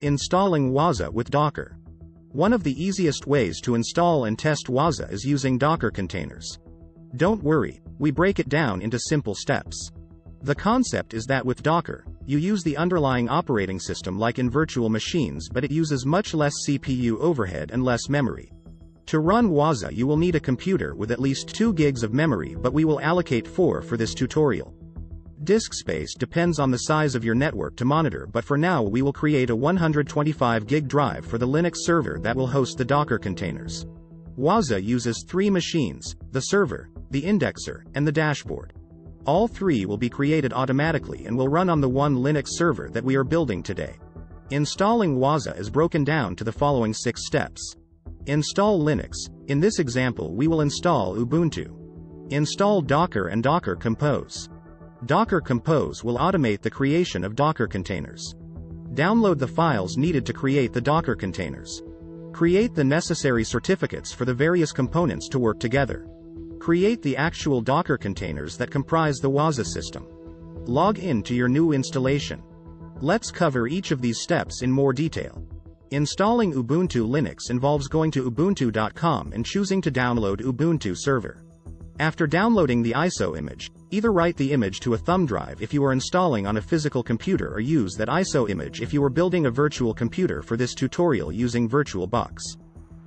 Installing Waza with Docker. One of the easiest ways to install and test Waza is using Docker containers. Don't worry, we break it down into simple steps. The concept is that with Docker, you use the underlying operating system like in virtual machines, but it uses much less CPU overhead and less memory. To run Waza you will need a computer with at least 2 gigs of memory, but we will allocate 4 for this tutorial. Disk space depends on the size of your network to monitor, but for now we will create a 125 gig drive for the Linux server that will host the Docker containers. Waza uses 3 machines: the server, the indexer, and the dashboard. All 3 will be created automatically and will run on the one Linux server that we are building today. Installing Waza is broken down to the following 6 steps. Install Linux. In this example we will install Ubuntu. Install Docker and Docker Compose. Docker Compose will automate the creation of Docker containers. Download the files needed to create the Docker containers. Create the necessary certificates for the various components to work together. Create the actual Docker containers that comprise the Waza system. Log in to your new installation. Let's cover each of these steps in more detail. Installing Ubuntu Linux involves going to ubuntu.com and choosing to download Ubuntu server. After downloading the ISO image, either write the image to a thumb drive if you are installing on a physical computer, or use that ISO image if you are building a virtual computer for this tutorial using VirtualBox.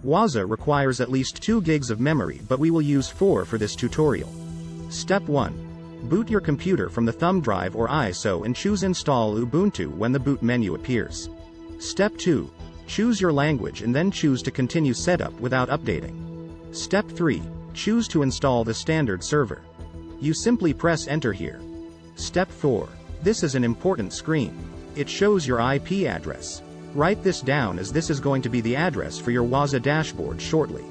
Waza requires at least 2 gigs of memory, but we will use 4 for this tutorial. Step 1. Boot your computer from the thumb drive or ISO and choose Install Ubuntu when the boot menu appears. Step 2. Choose your language and then choose to continue setup without updating. Step 3. Choose to install the standard server. You simply press enter here. Step 4. This is an important screen. It shows your IP address. Write this down as this is going to be the address for your Waza dashboard shortly.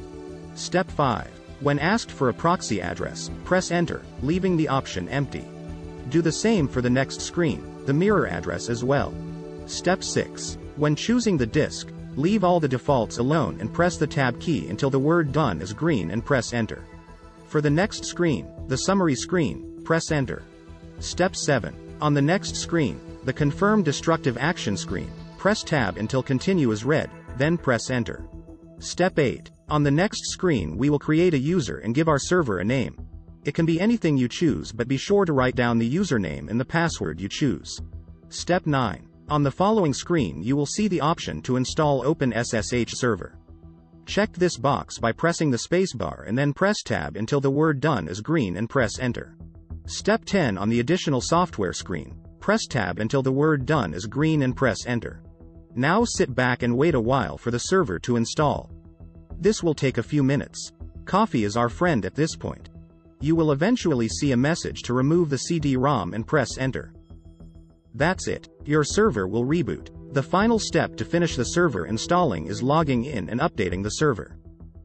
Step 5. When asked for a proxy address, press enter, leaving the option empty. Do the same for the next screen, the mirror address as well. Step 6. When choosing the disk, leave all the defaults alone and press the tab key until the word done is green and press enter. For the next screen, the summary screen, press enter. Step 7. On the next screen, the confirm destructive action screen, press tab until continue is red, then press enter. Step 8. On the next screen we will create a user and give our server a name. It can be anything you choose, but be sure to write down the username and the password you choose. Step 9. On the following screen you will see the option to install OpenSSH server. Check this box by pressing the spacebar and then press tab until the word done is green and press enter. Step 10. On the additional software screen, press tab until the word done is green and press enter. Now sit back and wait a while for the server to install. This will take a few minutes. Coffee is our friend at this point. You will eventually see a message to remove the CD-ROM and press enter. That's it. Your server will reboot. The final step to finish the server installing is logging in and updating the server.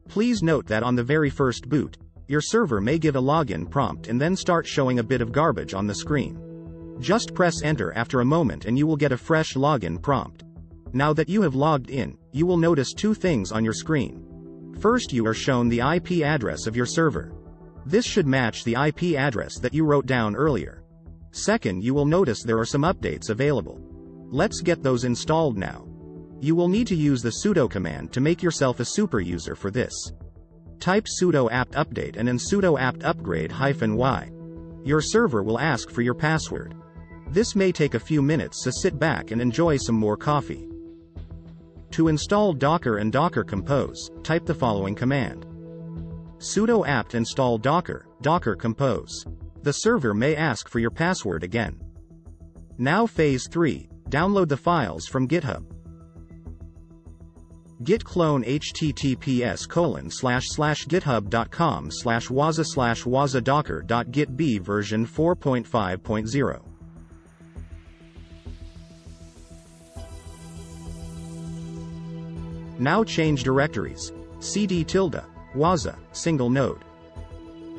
Please note that on the very first boot, your server may give a login prompt and then start showing a bit of garbage on the screen. Just press enter after a moment and you will get a fresh login prompt. Now that you have logged in, you will notice 2 things on your screen. First, you are shown the IP address of your server. This should match the IP address that you wrote down earlier. Second, you will notice there are some updates available. Let's get those installed now. You will need to use the sudo command to make yourself a super user for this. Type sudo apt update and then sudo apt upgrade -y. Your server will ask for your password. This may take a few minutes, so sit back and enjoy some more coffee. To install Docker and Docker Compose, type the following command. Sudo apt install Docker, Docker Compose. The server may ask for your password again. Now phase 3, download the files from GitHub. Git clone https://github.com/waza/wazadocker.git version 4.5.0. Now change directories. cd_waza, single node.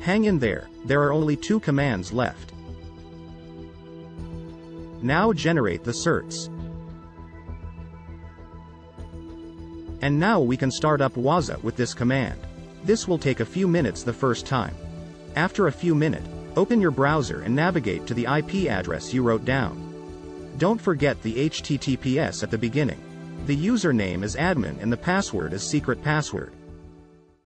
Hang in there, there are only 2 commands left. Now generate the certs. And now we can start up Waza with this command. This will take a few minutes the first time. After a few minutes, open your browser and navigate to the IP address you wrote down. Don't forget the HTTPS at the beginning. The username is admin and the password is secret password.